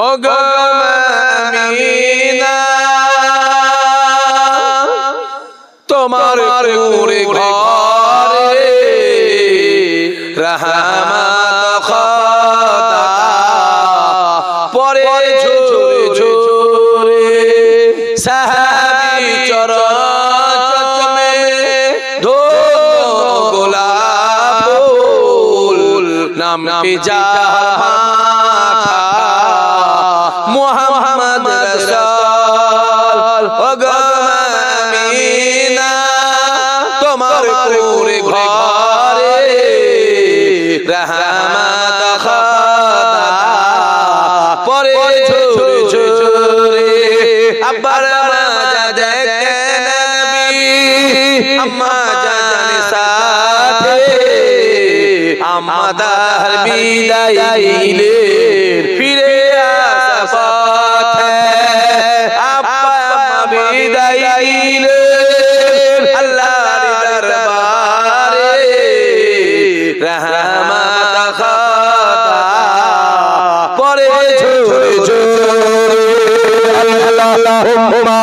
ওগো আমিনা তোমার কুরে ঘরে রহমত খোদা পরে ঝরে ঝরে সাহাবী চরণে ধোনো গোলাপ ফুল নাম কি জামাখা মুহাম্মদ রাসূল ওগো আমিনা তোমার কুরে ঘরে রহমত খোদা পরে ঝরে ঝরে আব্বার মাজা দেখে নবী আম্মা জান সাথে আমাদের বিদাইলে ফিরে আসা পথে আব্বা আম্মা বিদাইলে আল্লাহর দরবারে রহমত খোদা পরে ঝরে ঝরে আল্লাহুম্মা